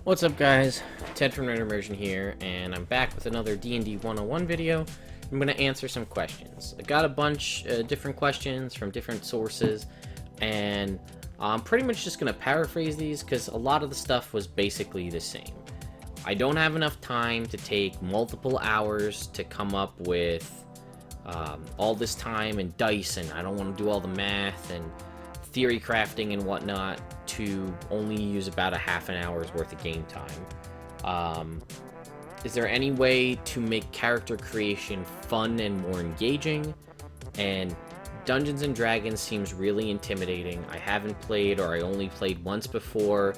What's up, guys? Ted from Immersion here, and I'm back with another D&D 101 video. I'm going to answer some questions. I got a bunch of different questions from different sources, and I'm pretty much just going to paraphrase these because a lot of the stuff was basically the same. I don't have enough time to take multiple hours to come up with all this time and dice, and I don't want to do all the math and theory crafting and whatnot to only use about a half an hour's worth of game time. Is there any way to make character creation fun and more engaging? And Dungeons and Dragons seems really intimidating. I haven't played, or I only played once before,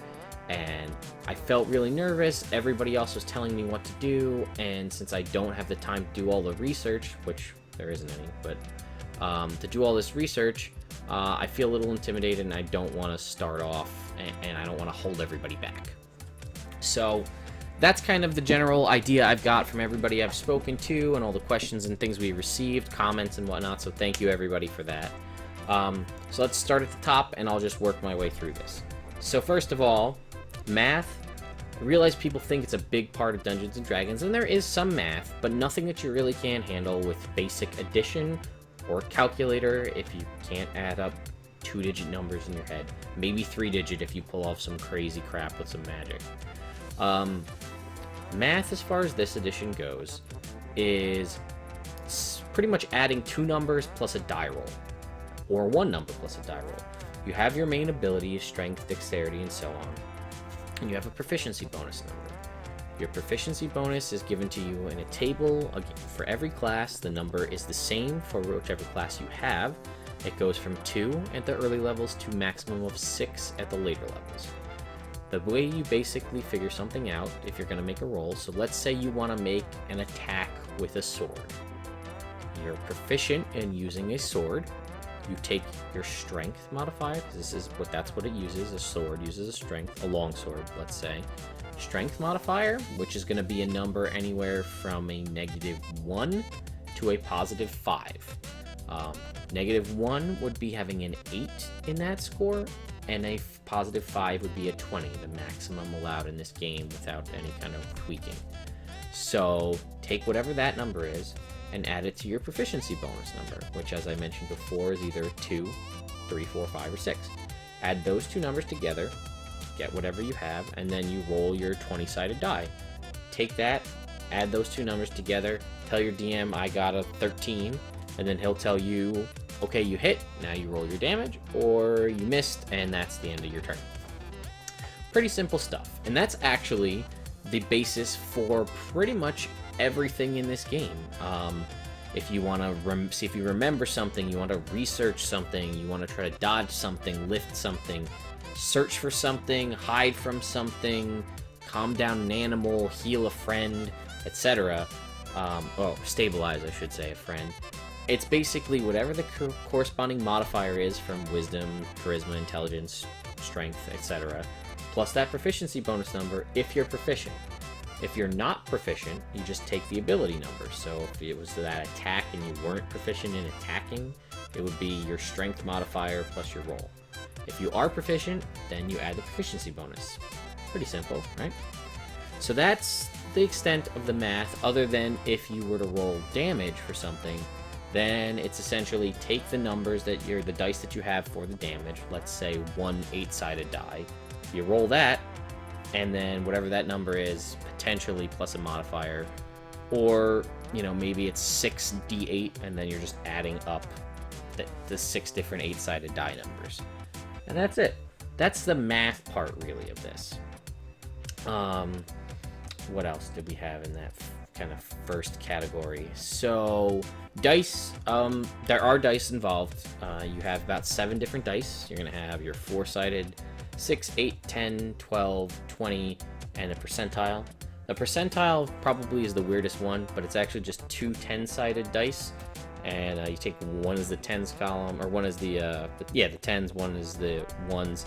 and I felt really nervous. Everybody else was telling me what to do, and since I don't have the time to do all the research, which there isn't any, but to do all this research, I feel a little intimidated, and I don't want to start off, and I don't want to hold everybody back. So that's kind of the general idea I've got from everybody I've spoken to, and all the questions and things we received, comments and whatnot, so thank you everybody for that. So let's start at the top, and I'll just work my way through this. So first of all, math. I realize people think it's a big part of Dungeons and Dragons, and there is some math, but nothing that you really can't handle with basic addition or calculator if you can't add up 2-digit numbers in your head. Maybe 3-digit if you pull off some crazy crap with some magic. Math, as far as this edition goes, is pretty much adding 2 numbers plus a die roll, or 1 number plus a die roll. You have your main abilities, strength, dexterity, and so on, and you have a proficiency bonus number. Your proficiency bonus is given to you in a table. For every class, the number is the same for whichever class you have. It goes from 2 at the early levels to maximum of 6 at the later levels. The way you basically figure something out, if you're going to make a roll, so let's say you want to make an attack with a sword. You're proficient in using a sword. You take your strength modifier, because that's what it uses. A sword uses a strength, a long sword, let's say. Strength modifier, which is going to be a number anywhere from a -1 to a +5. -1 would be having an 8 in that score, and a +5 would be a 20, the maximum allowed in this game without any kind of tweaking. So take whatever that number is and add it to your proficiency bonus number, which, as I mentioned before, is either 2, 3, 4, 5, or 6. Add those 2 numbers together, get whatever you have, and then you roll your 20-sided die. Take that, add those 2 numbers together, tell your DM I got a 13, and then he'll tell you, okay, you hit, now you roll your damage, or you missed, and that's the end of your turn. Pretty simple stuff, and that's actually the basis for pretty much everything in this game. If you want to see if you remember something, you want to research something, you want to try to dodge something, lift something, search for something, hide from something, calm down an animal, heal a friend, etc. Stabilize, I should say, a friend. It's basically whatever the corresponding modifier is from wisdom, charisma, intelligence, strength, etc. plus that proficiency bonus number if you're proficient. If you're not proficient, you just take the ability number. So if it was that attack and you weren't proficient in attacking, it would be your strength modifier plus your roll. If you are proficient, then you add the proficiency bonus. Pretty simple, right? So that's the extent of the math, other than if you were to roll damage for something, then it's essentially take the numbers the dice that you have for the damage, let's say 1 8-sided die, you roll that, and then whatever that number is, potentially plus a modifier, or, maybe it's 6d8, and then you're just adding up the 6 different 8-sided die numbers. And that's it. That's the math part, really, of this. What else did we have in that kind of first category? So, dice. There are dice involved. You have about 7 different dice. You're going to have your 4-sided, 6, 8, 10, 12, 20, and a percentile. The percentile probably is the weirdest one, but it's actually just 2 10-sided dice. And you take one is the tens column, or one is the tens, one is the ones.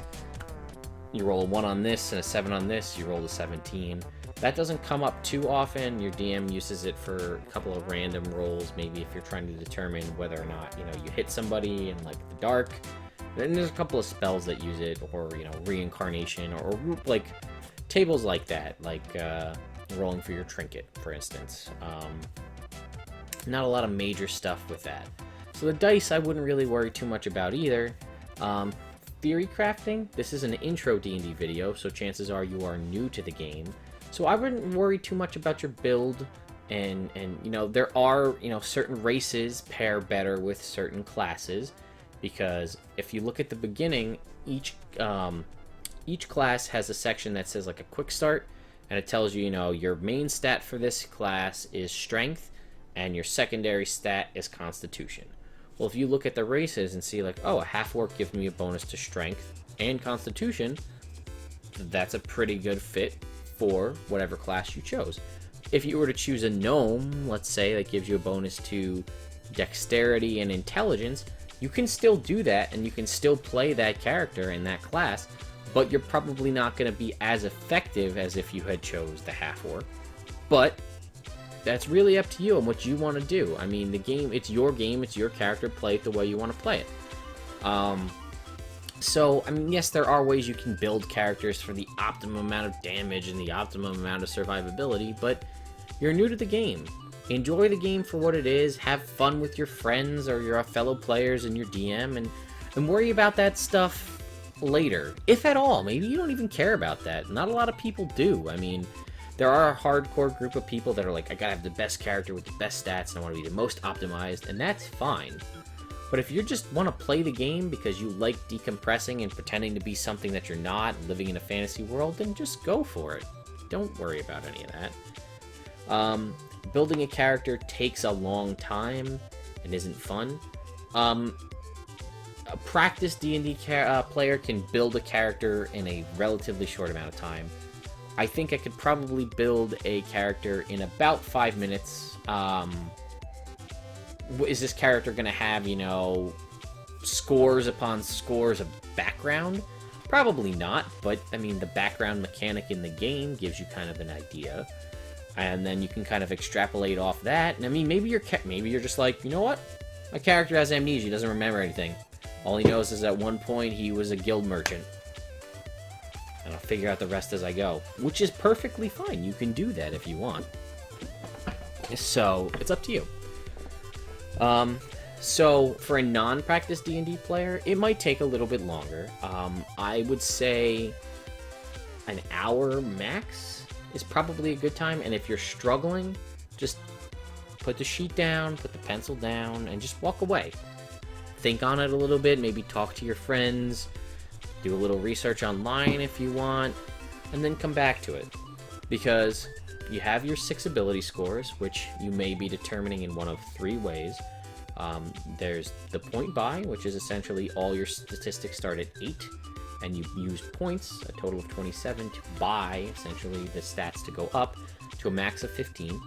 You roll a 1 on this and a 7 on this, you roll the 17. That doesn't come up too often. Your DM uses it for a couple of random rolls, maybe if you're trying to determine whether or not, you hit somebody in like the dark. Then there's a couple of spells that use it, or reincarnation, or like tables like that, like rolling for your trinket, for instance. Not a lot of major stuff with that. So the dice I wouldn't really worry too much about either. Theory crafting, this is an intro D&D video, so chances are you are new to the game. So I wouldn't worry too much about your build, and you know, there are, you know, certain races pair better with certain classes, because if you look at the beginning, each class has a section that says like a quick start, and it tells you, you know, your main stat for this class is strength, and your secondary stat is constitution. Well, if you look at the races and see like, oh, a half-orc gives me a bonus to strength and constitution, that's a pretty good fit for whatever class you chose. If you were to choose a gnome, let's say, that gives you a bonus to dexterity and intelligence, you can still do that, and you can still play that character in that class, but you're probably not going to be as effective as if you had chose the half-orc. But that's really up to you and what you want to do. I mean, the game, it's your character, play it the way you want to play it. So, I mean, yes, there are ways you can build characters for the optimum amount of damage and the optimum amount of survivability, but you're new to the game. Enjoy the game for what it is, have fun with your friends or your fellow players and your DM, and worry about that stuff later, if at all. Maybe you don't even care about that. Not a lot of people do. I mean, there are a hardcore group of people that are like, I gotta have the best character with the best stats, and I want to be the most optimized, and that's fine. But if you just want to play the game because you like decompressing and pretending to be something that you're not, living in a fantasy world, then just go for it. Don't worry about any of that. Building a character takes a long time and isn't fun. A practiced D&D player can build a character in a relatively short amount of time. I think I could probably build a character in about 5 minutes. Is this character going to have, you know, scores upon scores of background? Probably not, but, I mean, the background mechanic in the game gives you kind of an idea. And then you can kind of extrapolate off that. And, I mean, maybe you're just like, you know what? My character has amnesia, he doesn't remember anything. All he knows is at one point he was a guild merchant. And I'll figure out the rest as I go, which is perfectly fine. You can do that if you want. So, it's up to you. So, for a non-practice D&D player, it might take a little bit longer. I would say an hour max is probably a good time, and if you're struggling, just put the sheet down, put the pencil down, and just walk away. Think on it a little bit, maybe talk to your friends, do a little research online if you want, and then come back to it. Because you have your 6 ability scores, which you may be determining in one of 3 ways. There's the point buy, which is essentially all your statistics start at 8, and you use points, a total of 27, to buy, essentially, the stats to go up to a max of 15.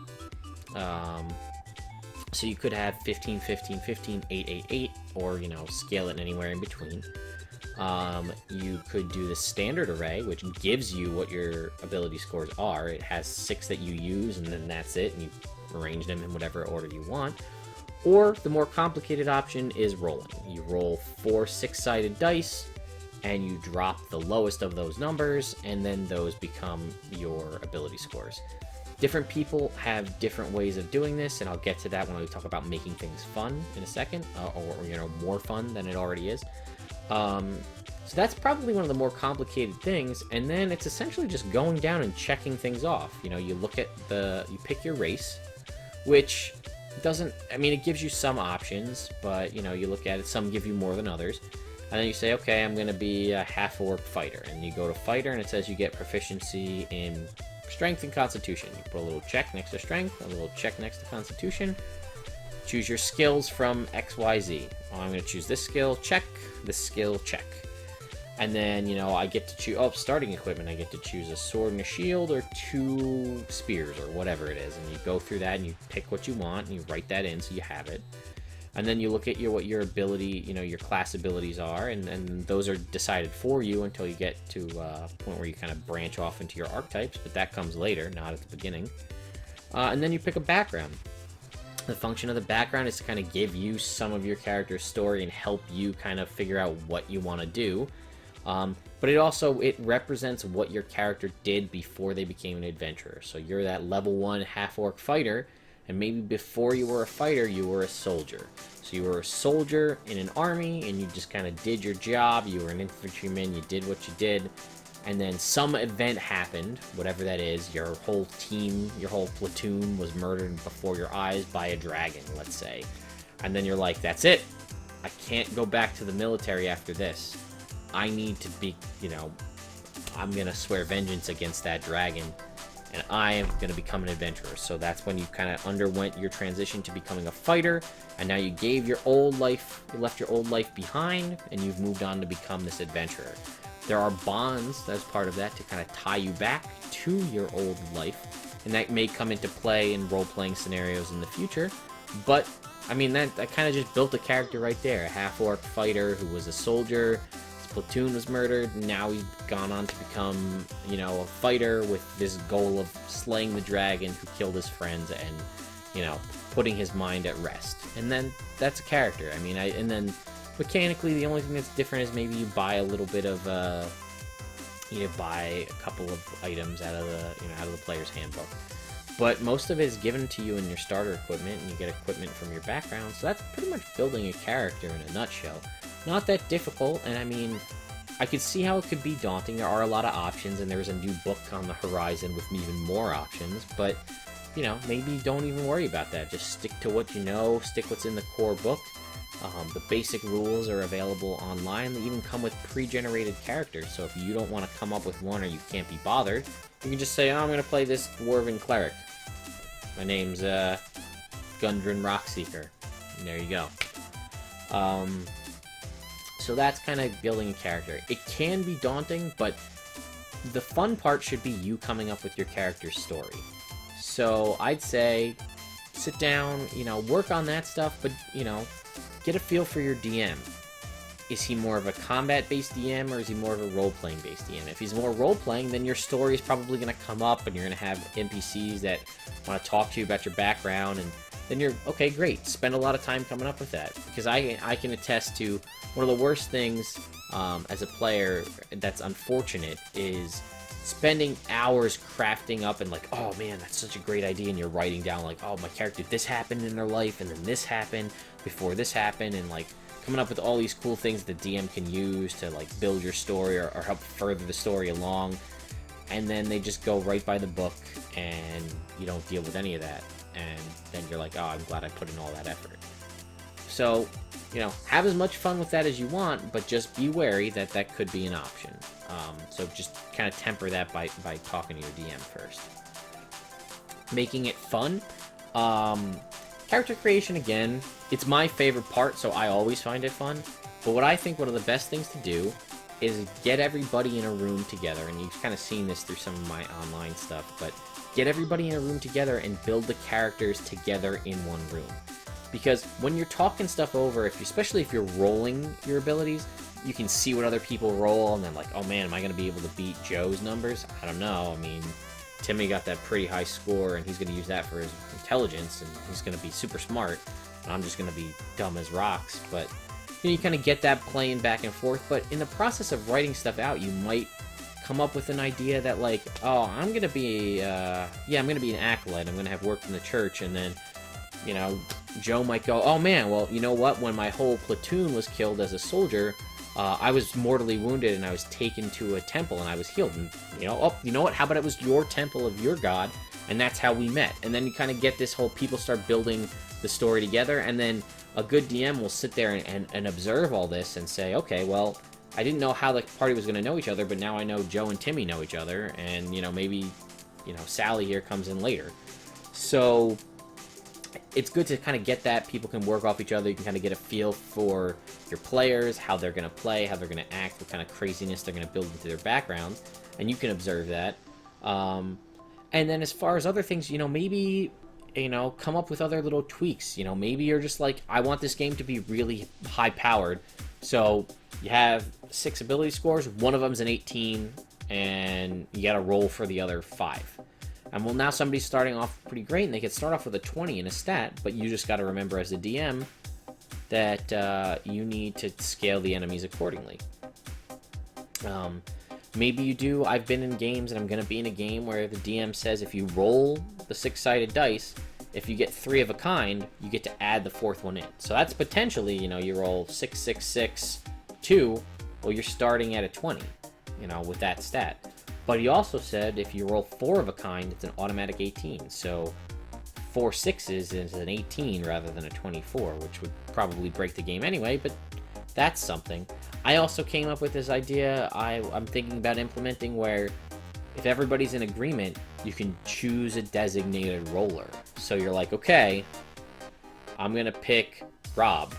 So you could have 15, 15, 15, 8, 8, 8, or, you know, scale it anywhere in between. You could do the standard array, which gives you what your ability scores are. It has 6 that you use, and then that's it, and you arrange them in whatever order you want. Or the more complicated option is rolling. You roll 4 6-sided dice, and you drop the lowest of those numbers, and then those become your ability scores. Different people have different ways of doing this, and I'll get to that when we talk about making things fun in a second, or you know, more fun than it already is. So that's probably one of the more complicated things, and then it's essentially just going down and checking things off. You know, you look at you pick your race, which doesn't, I mean, it gives you some options, but, you know, you look at it, some give you more than others, and then you say, okay, I'm going to be a half-orc fighter, and you go to fighter, and it says you get proficiency in strength and constitution. You put a little check next to strength, a little check next to constitution. Choose your skills from XYZ. Oh, I'm going to choose this skill, check, this skill, check. And then, you know, I get to choose, starting equipment, I get to choose a sword and a shield, or 2 spears, or whatever it is. And you go through that, and you pick what you want, and you write that in so you have it. And then you look at what your ability, you know, your class abilities are, and those are decided for you until you get to a point where you kind of branch off into your archetypes, but that comes later, not at the beginning. And then you pick a background. The function of the background is to kind of give you some of your character's story and help you kind of figure out what you want to do. But it represents what your character did before they became an adventurer. So you're that level 1 half-orc fighter, and maybe before you were a fighter, you were a soldier. So you were a soldier in an army, and you just kind of did your job. You were an infantryman, you did what you did. And then some event happened, whatever that is. Your whole team, your whole platoon was murdered before your eyes by a dragon, let's say. And then you're like, that's it. I can't go back to the military after this. I need to be, I'm going to swear vengeance against that dragon. And I am going to become an adventurer. So that's when you kind of underwent your transition to becoming a fighter. And now you gave your old life, you left your old life behind, and you've moved on to become this adventurer. There are bonds that's part of that to kind of tie you back to your old life. And that may come into play in role-playing scenarios in the future. But, I mean, that kind of just built a character right there. A half-orc fighter who was a soldier. His platoon was murdered. And now he's gone on to become, a fighter with this goal of slaying the dragon who killed his friends and, putting his mind at rest. And then that's a character. I mean, and then mechanically, the only thing that's different is maybe you buy a little bit of, buy a couple of items out of the player's handbook. But most of it is given to you in your starter equipment, and you get equipment from your background. So that's pretty much building a character in a nutshell. Not that difficult, and I mean, I could see how it could be daunting. There are a lot of options, and there's a new book on the horizon with even more options. But, maybe don't even worry about that. Just stick to what you know, stick what's in the core book. The basic rules are available online. They even come with pre-generated characters, so if you don't want to come up with one or you can't be bothered, you can just say, I'm going to play this Dwarven Cleric. My name's Gundren Rockseeker. And there you go. So that's kind of building a character. It can be daunting, but the fun part should be you coming up with your character's story. So I'd say sit down, work on that stuff, but, get a feel for your DM. Is he more of a combat-based DM, or is he more of a role-playing based DM? If he's more role-playing, then your story is probably going to come up, and you're going to have NPCs that want to talk to you about your background, and then you're, okay, great, spend a lot of time coming up with that. Because I can attest to one of the worst things as a player that's unfortunate is spending hours crafting up and like, oh man, that's such a great idea, and you're writing down like, oh, my character, this happened in their life, and then this happened before this happened, and like coming up with all these cool things the DM can use to like build your story or help further the story along, and then they just go right by the book and you don't deal with any of that, and then you're like, oh, I'm glad I put in all that effort. So, have as much fun with that as you want, but just be wary that that could be an option. So just kind of temper that by talking to your DM first. Making it fun. Character creation, again, it's my favorite part, so I always find it fun. But what I think one of the best things to do is get everybody in a room together, and you've kind of seen this through some of my online stuff, but get everybody in a room together and build the characters together in one room. Because when you're talking stuff over, especially if you're rolling your abilities, you can see what other people roll, and then like, oh man, am I going to be able to beat Joe's numbers? I don't know. I mean, Timmy got that pretty high score, and he's going to use that for his intelligence, and he's going to be super smart, and I'm just going to be dumb as rocks. But you kind of get that playing back and forth. But in the process of writing stuff out, you might come up with an idea that like, oh, I'm going to be, I'm going to be an acolyte. I'm going to have worked in the church, and then, Joe might go, oh man, well, you know what? When my whole platoon was killed as a soldier, I was mortally wounded, and I was taken to a temple, and I was healed. And, you know what? How about it was your temple of your god, and that's how we met. And then you kind of get this whole, people start building the story together, and then a good DM will sit there and observe all this and say, okay, well, I didn't know how the party was going to know each other, but now I know Joe and Timmy know each other, and, maybe, Sally here comes in later. So it's good to kind of get that. People can work off each other. You can kind of get a feel for your players, how they're going to play, how they're going to act, what kind of craziness they're going to build into their backgrounds, and you can observe that. And then as far as other things, maybe, come up with other little tweaks. Maybe you're just like, I want this game to be really high-powered. So you have 6 ability scores, one of them's an 18, and you got to roll for the other 5. And well, now somebody's starting off pretty great, and they can start off with a 20 in a stat, but you just got to remember as a DM that you need to scale the enemies accordingly. Um, Maybe you do. I've been in games, and I'm going to be in a game where the DM says if you roll the 6-sided dice, if you get 3 of a kind, you get to add the 4th one in. So that's potentially, you roll 6, 6, 6, 2, well, you're starting at a 20, with that stat. But he also said if you roll 4 of a kind, it's an automatic 18. So 4 6s is an 18 rather than a 24, which would probably break the game anyway, but that's something. I also came up with this idea I'm thinking about implementing where if everybody's in agreement, you can choose a designated roller. So you're like, okay, I'm going to pick Rob.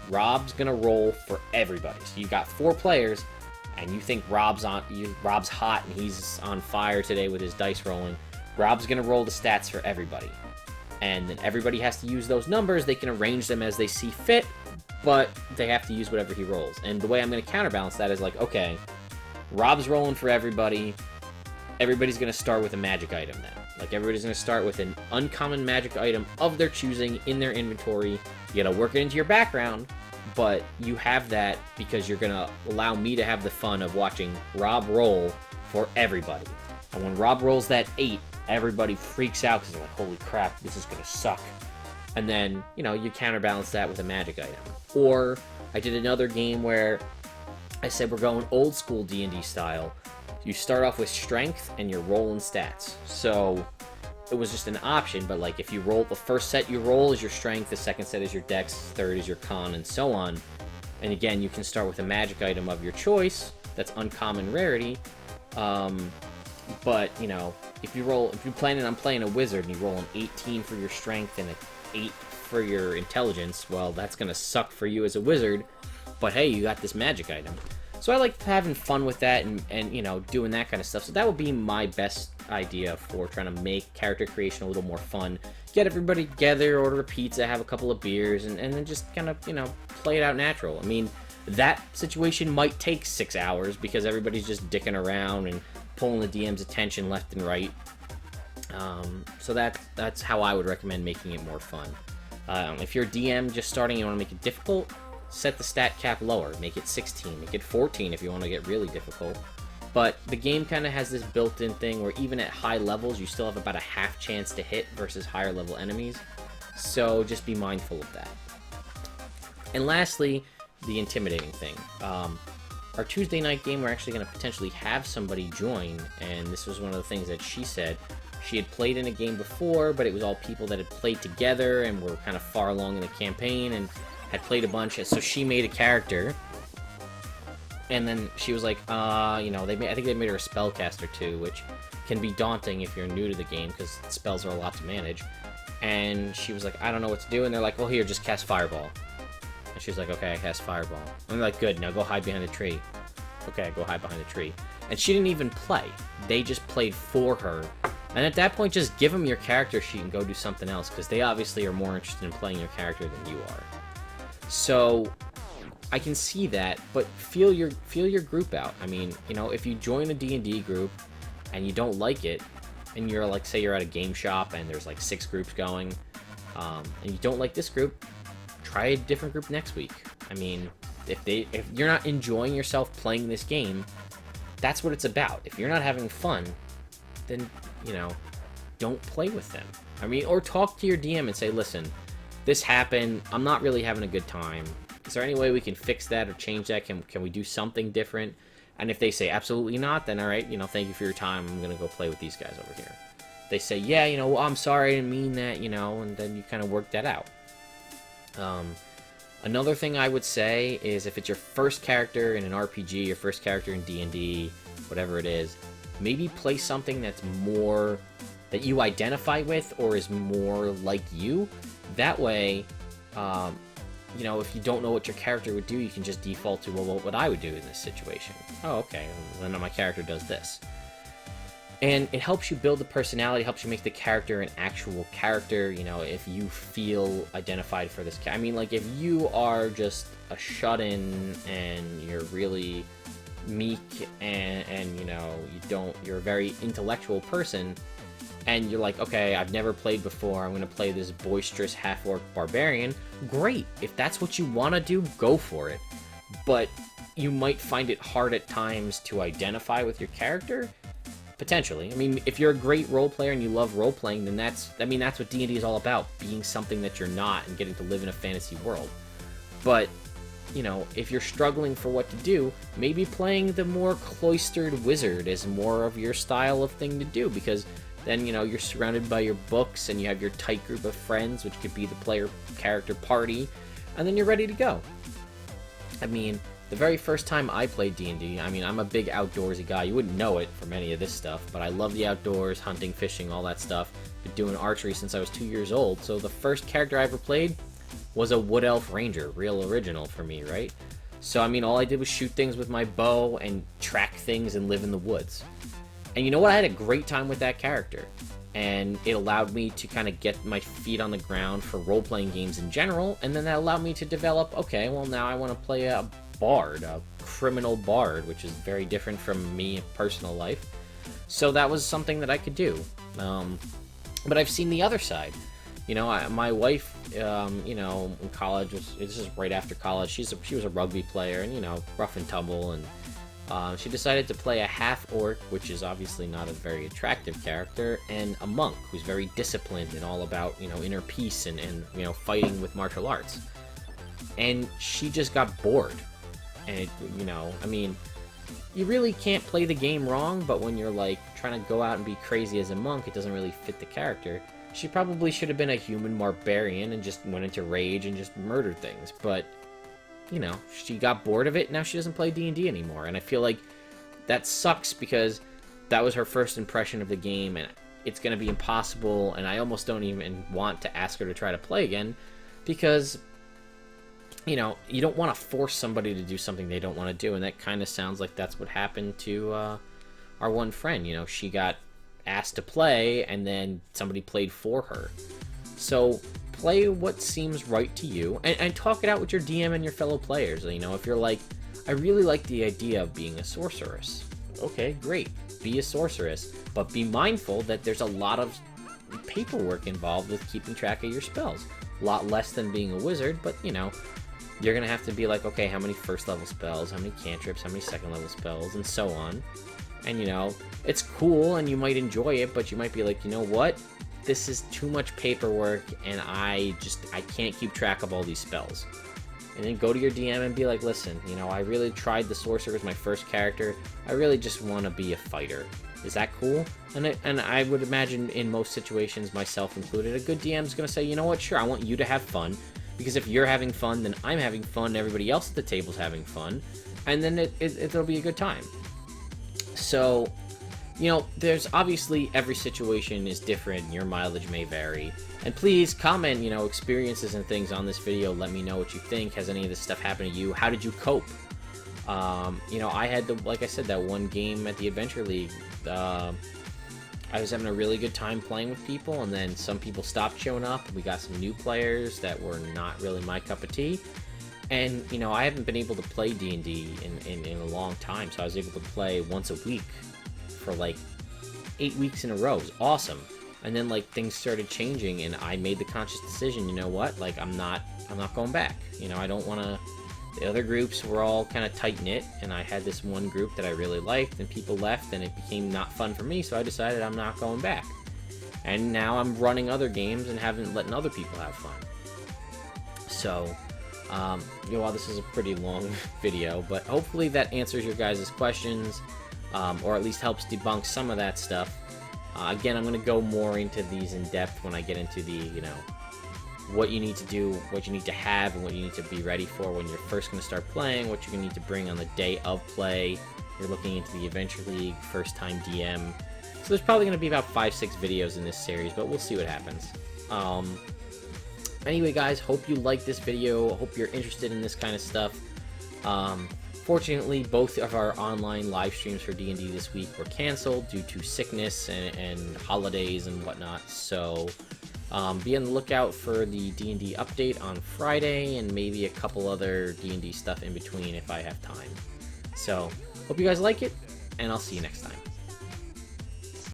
Rob's going to roll for everybody. So you got 4 players, and you think Rob's hot and he's on fire today with his dice rolling. Rob's going to roll the stats for everybody. And then everybody has to use those numbers. They can arrange them as they see fit, but they have to use whatever he rolls. And the way I'm going to counterbalance that is like, okay, Rob's rolling for everybody. Everybody's going to start with a magic item then. Like, everybody's going to start with an uncommon magic item of their choosing in their inventory. You got to work it into your background, but you have that because you're going to allow me to have the fun of watching Rob roll for everybody. And when Rob rolls that 8, everybody freaks out because they're like, holy crap, this is going to suck. And then, you counterbalance that with a magic item. Or I did another game where I said we're going old school D&D style. You start off with strength and you're rolling stats. So it was just an option, but like if you roll, the first set you roll is your strength, the second set is your dex, third is your con, and so on. And again, you can start with a magic item of your choice that's uncommon rarity. But if you're planning on playing a wizard and you roll an 18 for your strength and an 8 for your intelligence, well, that's gonna suck for you as a wizard. But hey, you got this magic item. So I like having fun with that and doing that kind of stuff. So that would be my best idea for trying to make character creation a little more fun. Get everybody together, order a pizza, have a couple of beers, and then just kind of play it out natural. I mean, that situation might take 6 hours because everybody's just dicking around and pulling the DM's attention left and right. So that's how I would recommend making it more fun. If you're a DM just starting and you want to make it difficult, set the stat cap lower. Make it 16, make it 14 if you want to get really difficult. But the game kind of has this built-in thing where even at high levels, you still have about a half chance to hit versus higher level enemies. So just be mindful of that. And lastly, the intimidating thing. Our Tuesday night game, we're actually going to potentially have somebody join, and this was one of the things that she said. She had played in a game before, but it was all people that had played together and were kind of far along in the campaign and had played a bunch. So she made a character, and then she was like, I think they made her a spellcaster too, which can be daunting if you're new to the game because spells are a lot to manage. And she was like, I don't know what to do, and they're like, well, here, just cast Fireball. And she's like, okay, I cast Fireball. And they're like, good, now go hide behind a tree. Okay, go hide behind a tree. And she didn't even play. They just played for her. And at that point, just give them your character sheet and go do something else, because they obviously are more interested in playing your character than you are. So I can see that, but feel your group out. I mean, if you join a D&D group and you don't like it, and you're like, say you're at a game shop and there's like 6 groups going, and you don't like this group, try a different group next week. I mean, if you're not enjoying yourself playing this game, that's what it's about. If you're not having fun, then don't play with them. I mean, or talk to your DM and say, listen, this happened, I'm not really having a good time. Is there any way we can fix that or change that? Can we do something different? And if they say absolutely not, then all right, thank you for your time, I'm gonna go play with these guys over here. They say, yeah, well, I'm sorry, I didn't mean that, and then you kind of work that out. Another thing I would say is if it's your first character in an RPG, your first character in D&D, whatever it is, maybe play something that's more that you identify with or is more like you. That way, if you don't know what your character would do, you can just default to, well, what I would do in this situation. Oh, okay, then my character does this. And it helps you build the personality, helps you make the character an actual character, if you feel identified for this. I mean, like, if you are just a shut-in and you're really meek and you're a very intellectual person, and you're like, okay, I've never played before, I'm going to play this boisterous half-orc barbarian, great. If that's what you want to do, go for it. But you might find it hard at times to identify with your character. Potentially. I mean, if you're a great role player and you love role playing, then that's what D&D is all about, being something that you're not and getting to live in a fantasy world. But, you know, if you're struggling for what to do, maybe playing the more cloistered wizard is more of your style of thing to do, because then, you know, you're surrounded by your books and you have your tight group of friends, which could be the player character party, and then you're ready to go. I mean, the very first time I played D&D, I mean, I'm a big outdoorsy guy. You wouldn't know it from any of this stuff, but I love the outdoors, hunting, fishing, all that stuff. Been doing archery since I was 2 years old, so the first character I ever played was a Wood Elf Ranger, real original for me, right? So, I mean, all I did was shoot things with my bow and track things and live in the woods. And you know what? I had a great time with that character. And it allowed me to kind of get my feet on the ground for role-playing games in general, and then that allowed me to develop, okay, well, now I want to play a bard, a criminal bard, which is very different from me in personal life. So that was something that I could do. But I've seen the other side. You know, my wife, you know, in college, this is right after college, she was a rugby player, and, you know, rough and tumble, and she decided to play a half-orc, which is obviously not a very attractive character, and a monk who's very disciplined and all about, you know, inner peace and you know, fighting with martial arts. And she just got bored. And, you know, I mean, you really can't play the game wrong, but when you're, like, trying to go out and be crazy as a monk, it doesn't really fit the character. She probably should have been a human barbarian and just went into rage and just murdered things, but, you know, she got bored of it, now she doesn't play D&D anymore, and I feel like that sucks because that was her first impression of the game, and it's going to be impossible, and I almost don't even want to ask her to try to play again, because, you know, you don't want to force somebody to do something they don't want to do, and that kind of sounds like that's what happened to our one friend. You know, she got asked to play, and then somebody played for her. So play what seems right to you, and talk it out with your DM and your fellow players. You know, if you're like, I really like the idea of being a sorceress. Okay, great. Be a sorceress, but be mindful that there's a lot of paperwork involved with keeping track of your spells. A lot less than being a wizard, but, you know, you're going to have to be like, okay, how many first level spells, how many cantrips, how many second level spells, and so on. And, you know, it's cool and you might enjoy it, but you might be like, you know what? This is too much paperwork and I can't keep track of all these spells. And then go to your DM and be like, listen, you know, I really tried the sorcerer as my first character. I really just want to be a fighter. Is that cool? And I would imagine in most situations, myself included, a good DM is going to say, you know what? Sure, I want you to have fun. Because if you're having fun, then I'm having fun, and everybody else at the table's having fun. And then it'll be a good time. So, you know, there's obviously every situation is different, and your mileage may vary. And please comment, you know, experiences and things on this video. Let me know what you think. Has any of this stuff happened to you? How did you cope? You know, I had like I said, that one game at the Adventure League. I was having a really good time playing with people, and then some people stopped showing up. We got some new players that were not really my cup of tea. And, you know, I haven't been able to play D&D in a long time, so I was able to play once a week for, like, 8 weeks in a row. It was awesome. And then, like, things started changing, and I made the conscious decision, you know what? Like, I'm not going back. You know, I don't want to... The other groups were all kind of tight-knit, and I had this one group that I really liked, and people left, and it became not fun for me, so I decided I'm not going back. And now I'm running other games and haven't letting other people have fun. So, you know, this is a pretty long video, but hopefully that answers your guys' questions, or at least helps debunk some of that stuff. Again, I'm going to go more into these in depth when I get into the, you know, what you need to do, what you need to have, and what you need to be ready for when you're first going to start playing, what you're going to need to bring on the day of play. You're looking into the Adventure League, first-time DM. So there's probably going to be about 5-6 videos in this series, but we'll see what happens. Anyway, guys, hope you like this video. Hope you're interested in this kind of stuff. Fortunately, both of our online live streams for D&D this week were canceled due to sickness and holidays and whatnot, so... be on the lookout for the D&D update on Friday, and maybe a couple other D&D stuff in between if I have time. So, hope you guys like it, and I'll see you next time.